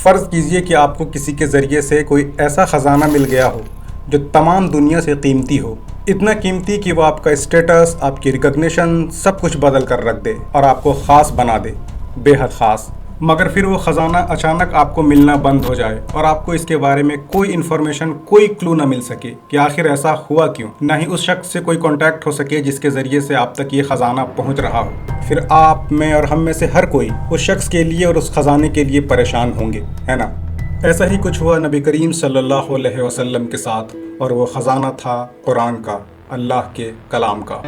فرض کیجئے کہ آپ کو کسی کے ذریعے سے کوئی ایسا خزانہ مل گیا ہو جو تمام دنیا سے قیمتی ہو، اتنا قیمتی کہ وہ آپ کا اسٹیٹس، آپ کی ریکگنیشن سب کچھ بدل کر رکھ دے اور آپ کو خاص بنا دے، بے حد خاص۔ مگر پھر وہ خزانہ اچانک آپ کو ملنا بند ہو جائے اور آپ کو اس کے بارے میں کوئی انفارمیشن، کوئی کلو نہ مل سکے کہ آخر ایسا ہوا کیوں، نہ ہی اس شخص سے کوئی کانٹیکٹ ہو سکے جس کے ذریعے سے آپ تک یہ خزانہ پہنچ رہا ہو۔ پھر آپ میں اور ہم میں سے ہر کوئی اس شخص کے لیے اور اس خزانے کے لیے پریشان ہوں گے، ہے نا؟ ایسا ہی کچھ ہوا نبی کریم صلی اللہ علیہ وسلم کے ساتھ، اور وہ خزانہ تھا قرآن کا، اللہ کے کلام کا۔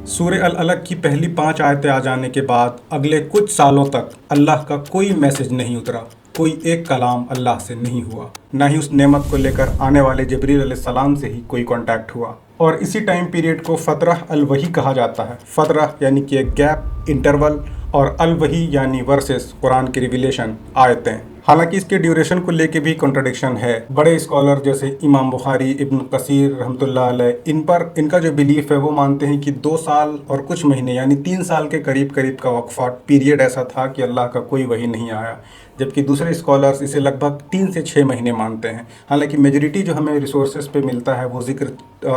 سورہ العلق کی پہلی 5 آیتیں آ جانے کے بعد اگلے کچھ سالوں تک اللہ کا کوئی میسج نہیں اترا، کوئی ایک کلام اللہ سے نہیں ہوا، نہ ہی اس نعمت کو لے کر آنے والے جبریل علیہ السلام سے ہی کوئی کانٹیکٹ ہوا۔ اور اسی ٹائم پیریڈ کو فترہ الوحی کہا جاتا ہے۔ فترہ یعنی کہ ایک گیپ، انٹرول، اور الوحی یعنی ورسز، قرآن کی ریویلیشن، آیتیں۔ حالانکہ اس کے ڈیوریشن کو لے کے بھی کنٹرڈکشن ہے۔ بڑے اسکالر جیسے امام بخاری، ابن کثیر رحمۃ اللہ علیہ، ان کا جو بلیف ہے وہ مانتے ہیں کہ 2 سال اور کچھ مہینے یعنی 3 سال کے قریب کا وقفہ پیریڈ ایسا تھا کہ اللہ کا کوئی وحی نہیں آیا، جبکہ دوسرے اسکالرز اسے لگ بھگ 3 سے 6 مہینے مانتے ہیں۔ حالانکہ میجورٹی جو ہمیں ریسورسز پہ ملتا ہے وہ ذکر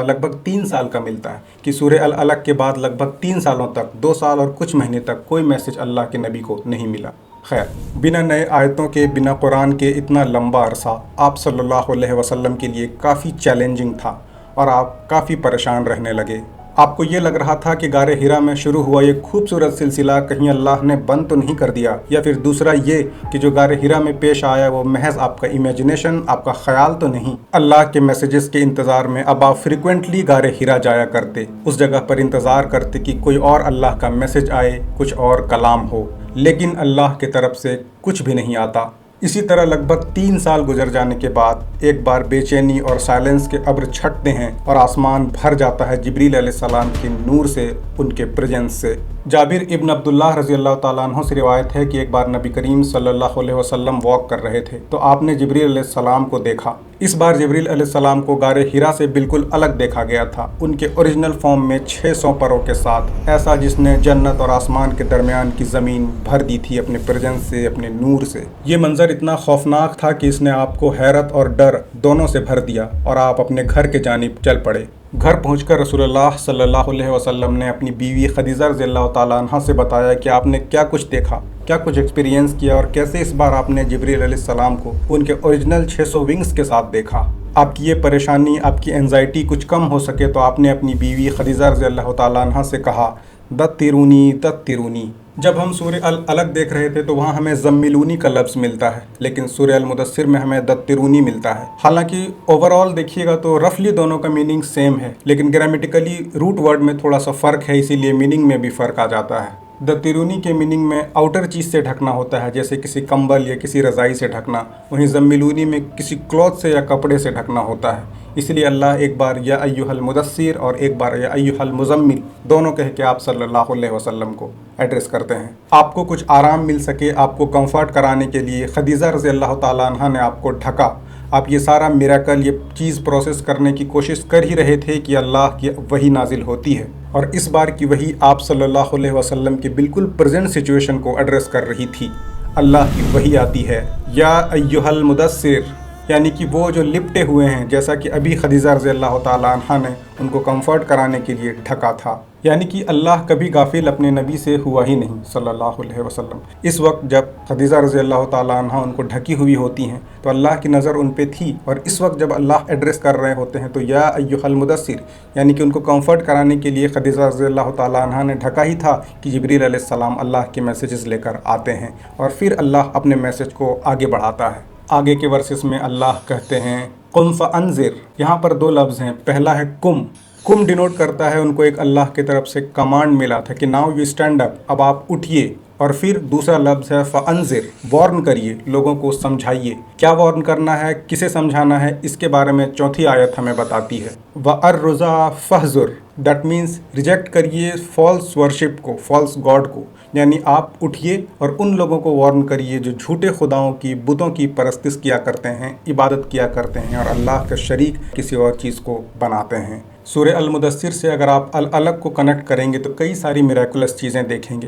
لگ بھگ 3 سال کا ملتا ہے، کہ سورہ العلق کے بعد لگ بھگ 3 سالوں تک، 2 سال اور کچھ مہینے تک کوئی میسج اللہ کے نبی کو نہیں ملا۔ خیر، بنا نئے آیتوں کے، بنا قرآن کے اتنا لمبا عرصہ آپ صلی اللہ علیہ وسلم کے لیے کافی چیلنجنگ تھا، اور آپ کافی پریشان رہنے لگے۔ آپ کو یہ لگ رہا تھا کہ غار حرا میں شروع ہوا یہ خوبصورت سلسلہ کہیں اللہ نے بند تو نہیں کر دیا، یا پھر دوسرا یہ کہ جو غار حرا میں پیش آیا وہ محض آپ کا امیجنیشن، آپ کا خیال تو نہیں۔ اللہ کے میسیجز کے انتظار میں اب آپ فریکوینٹلی غار حرا جایا کرتے، اس جگہ پر انتظار کرتے کہ کوئی اور اللہ کا میسج آئے، کچھ اور کلام ہو، لیکن اللہ کی طرف سے کچھ بھی نہیں آتا۔ اسی طرح لگ بھگ 3 سال گزر جانے کے بعد ایک بار بے چینی اور سائلنس کے ابر چھٹتے ہیں اور آسمان بھر جاتا ہے جبریل علیہ السلام کے نور سے، ان کے پریزنس سے۔ جابر ابن عبداللہ رضی اللہ تعالیٰ عنہ سے روایت ہے کہ ایک بار نبی کریم صلی اللہ علیہ وسلم واک کر رہے تھے تو آپ نے جبریل علیہ السلام کو دیکھا۔ اس بار جبریل علیہ السلام کو غار حرا سے بالکل الگ دیکھا گیا تھا، ان کے اوریجنل فارم میں 600 پروں کے ساتھ، ایسا جس نے جنت اور آسمان کے درمیان کی زمین بھر دی تھی اپنے پریزنس سے، اپنے نور سے۔ یہ منظر اتنا خوفناک تھا کہ اس نے آپ کو حیرت اور ڈر دونوں سے بھر دیا، اور آپ اپنے گھر کے جانب چل پڑے۔ گھر پہنچ کر رسول اللہ صلی اللہ علیہ وسلم نے اپنی بیوی خدیجہ رضی اللہ تعالیٰ عنہ سے بتایا کہ آپ نے کیا کچھ دیکھا، کیا کچھ ایکسپیرینس کیا، اور کیسے اس بار آپ نے جبریل علیہ السلام کو ان کے اوریجنل 600 ونگز کے ساتھ دیکھا۔ آپ کی یہ پریشانی، آپ کی اینزائٹی کچھ کم ہو سکے تو آپ نے اپنی بیوی خدیجہ رضی اللہ تعالیٰ عنہ سے کہا، دترونی دترونی۔ جب ہم سورہ العلق دیکھ رہے تھے تو وہاں ہمیں زملونی کا لفظ ملتا ہے، لیکن سورہ المدثر میں ہمیں دترونی ملتا ہے۔ حالانکہ اوورآل دیکھیے گا تو رفلی دونوں کا میننگ سیم ہے، لیکن گرامیٹیکلی روٹ ورڈ میں تھوڑا سا فرق ہے، اسی لیے میننگ میں بھی فرق آ جاتا ہے۔ دترونی کے میننگ میں آؤٹر چیز سے ڈھکنا ہوتا ہے، جیسے کسی کمبل یا کسی رضائی سے ڈھکنا، وہیں زملونی میں کسی کلوتھ سے یا کپڑے سے ڈھکنا ہوتا ہے۔ اس لیے اللہ ایک بار یا ایھا المدثر اور ایک بار یا ایھا المزمل دونوں کہہ کے آپ صلی اللہ علیہ وسلم کو ایڈریس کرتے ہیں۔ آپ کو کچھ آرام مل سکے، آپ کو کمفرٹ کرانے کے لیے خدیجہ رضی اللہ تعالیٰ عنہ نے آپ کو ڈھکا۔ آپ یہ سارا میراکل، یہ چیز پروسیس کرنے کی کوشش کر ہی رہے تھے کہ اللہ کی وحی نازل ہوتی ہے، اور اس بار کی وحی آپ صلی اللہ علیہ وسلم کی بالکل پریزنٹ سچویشن کو ایڈریس کر رہی تھی۔ اللہ کی وحی آتی ہے، یا ایھا المدثر، یعنی کہ وہ جو لپٹے ہوئے ہیں، جیسا کہ ابھی خدیجہ رضی اللہ تعالیٰ عنہ نے ان کو کمفرٹ کرانے کے لیے ڈھکا تھا۔ یعنی کہ اللہ کبھی غافل اپنے نبی سے ہوا ہی نہیں صلی اللہ علیہ وسلم۔ اس وقت جب خدیجہ رضی اللہ تعالیٰ عنہ ان کو ڈھکی ہوئی ہوتی ہیں تو اللہ کی نظر ان پہ تھی، اور اس وقت جب اللہ ایڈریس کر رہے ہوتے ہیں تو یا ایھا المدثر، یعنی کہ ان کو کمفرٹ کرانے کے لیے خدیجہ رضی اللہ تعالیٰ عنہ نے ڈھکا ہی تھا کہ جبریل علیہ السلام اللہ کے میسیجز لے کر آتے ہیں، اور پھر اللہ اپنے میسیج کو آگے بڑھاتا ہے۔ آگے کے ورسز میں اللہ کہتے ہیں قم فانذر۔ یہاں پر 2 لفظ ہیں، پہلا ہے کم۔ کم ڈینوٹ کرتا ہے ان کو ایک اللہ کی طرف سے کمانڈ ملا تھا کہ ناؤ یو اسٹینڈ اپ، اب آپ اٹھیے۔ اور پھر دوسرا لفظ ہے فانذر، وارن کریے، لوگوں کو سمجھائیے۔ کیا وارن کرنا ہے، کسے سمجھانا ہے، اس کے بارے میں 4تھی آیت ہمیں بتاتی ہے۔ وَأَرْرُزَا فَحْذُرْ، دیٹ مینس ریجیکٹ کریے فالس ورشپ کو، فالس گاڈ کو، یعنی آپ اٹھیے اور ان لوگوں کو وارن کریے جو جھوٹے خداؤں کی، بتوں کی پرستش کیا کرتے ہیں، عبادت کیا کرتے ہیں، اور اللہ کا شریک کسی اور چیز کو بناتے ہیں۔ سورہ المدثر سے اگر آپ العلق کو کنیکٹ کریں گے تو کئی ساری میریکولس چیزیں دیکھیں گے۔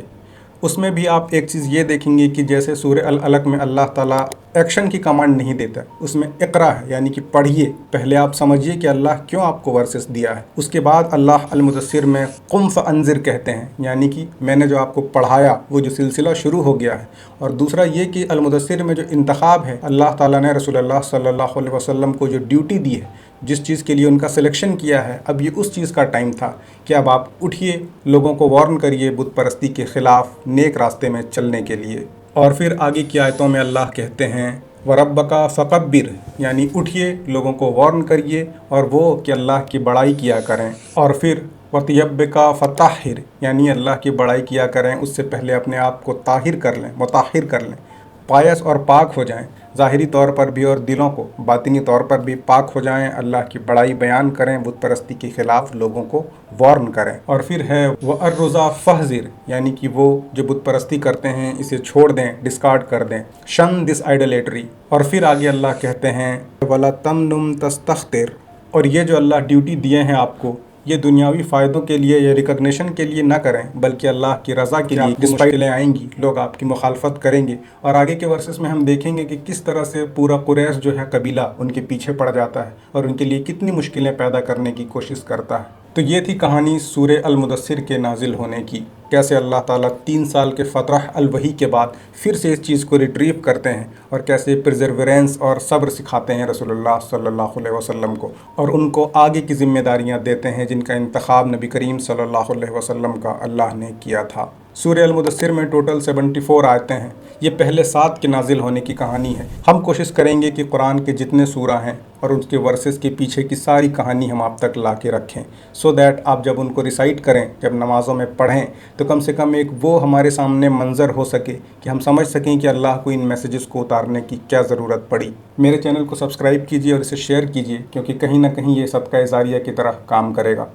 اس میں بھی آپ ایک چیز یہ دیکھیں گے کہ جیسے سورہ العلق میں اللہ تعالیٰ ایکشن کی کمانڈ نہیں دیتا، اس میں اقرا ہے، یعنی کہ پڑھیے، پہلے آپ سمجھیے کہ اللہ کیوں آپ کو ورسز دیا ہے۔ اس کے بعد اللہ المدثر میں قم فانذر کہتے ہیں، یعنی کہ میں نے جو آپ کو پڑھایا وہ جو سلسلہ شروع ہو گیا ہے۔ اور دوسرا یہ کہ المدثر میں جو انتخاب ہے، اللہ تعالیٰ نے رسول اللہ صلی اللہ علیہ وسلم کو جو ڈیوٹی دی ہے، جس چیز کے لیے ان کا سلیکشن کیا ہے، اب یہ اس چیز کا ٹائم تھا کہ اب آپ اٹھیے، لوگوں کو وارن کریے بت پرستی کے خلاف نیک راستے میں چلنے کے لیے۔ اور پھر آگے کی آیتوں میں اللہ کہتے ہیں وَرَبَّكَ فَكَبِّرْ، یعنی اٹھیے، لوگوں کو وارن کریے اور وہ کہ اللہ کی بڑائی کیا کریں۔ اور پھر وَطِيَبِّكَ فَطَهِّرْ، یعنی اللہ کی بڑائی کیا کریں، اس سے پہلے اپنے آپ کو طاہر کر لیں، مطہر کر لیں، پائس اور پاک ہو جائیں، ظاہری طور پر بھی اور دلوں کو باطنی طور پر بھی پاک ہو جائیں، اللہ کی بڑائی بیان کریں، بت پرستی کے خلاف لوگوں کو وارن کریں۔ اور پھر ہے وَأَرْرُزَا فَحْذِرْ، یعنی کہ وہ جو بت پرستی کرتے ہیں اسے چھوڑ دیں، ڈسکارڈ کر دیں، شن دس آئیڈولیٹری۔ اور پھر آگے اللہ کہتے ہیں وَلَا تَمْنُمْ تَسْتَكْثِرْ، اور یہ جو اللہ ڈیوٹی دیے ہیں آپ کو، یہ دنیاوی فائدوں کے لیے یا ریکگنیشن کے لیے نہ کریں، بلکہ اللہ کی رضا کے لیے۔ جس مشکلیں آئیں گی، لوگ آپ کی مخالفت کریں گے، اور آگے کے ورسز میں ہم دیکھیں گے کہ کس طرح سے پورا قریش جو ہے قبیلہ ان کے پیچھے پڑ جاتا ہے اور ان کے لیے کتنی مشکلیں پیدا کرنے کی کوشش کرتا ہے۔ تو یہ تھی کہانی سورہ المدثر کے نازل ہونے کی، کیسے اللہ تعالیٰ 3 سال کے فترہ الوحی کے بعد پھر سے اس چیز کو ریٹریو کرتے ہیں، اور کیسے پرزرورینس اور صبر سکھاتے ہیں رسول اللہ صلی اللہ علیہ وسلم کو، اور ان کو آگے کی ذمہ داریاں دیتے ہیں جن کا انتخاب نبی کریم صلی اللہ علیہ وسلم کا اللہ نے کیا تھا۔ سورہ المدثر میں ٹوٹل 74 آیتیں ہیں۔ یہ پہلے 7 کے نازل ہونے کی کہانی ہے۔ ہم کوشش کریں گے کہ قرآن کے جتنے سورہ ہیں اور ان کے ورسز کے پیچھے کی ساری کہانی ہم آپ تک لا کے رکھیں، سو دیٹ آپ جب ان کو ریسائٹ کریں، جب نمازوں میں پڑھیں، تو کم سے کم ایک وہ ہمارے سامنے منظر ہو سکے کہ ہم سمجھ سکیں کہ اللہ کو ان میسیجز کو اتارنے کی کیا ضرورت پڑی۔ میرے چینل کو سبسکرائب کیجیے اور اسے شیئر کیجیے، کیونکہ کہیں نہ کہیں یہ صدقہ جاریہ کی طرح کام کرے گا۔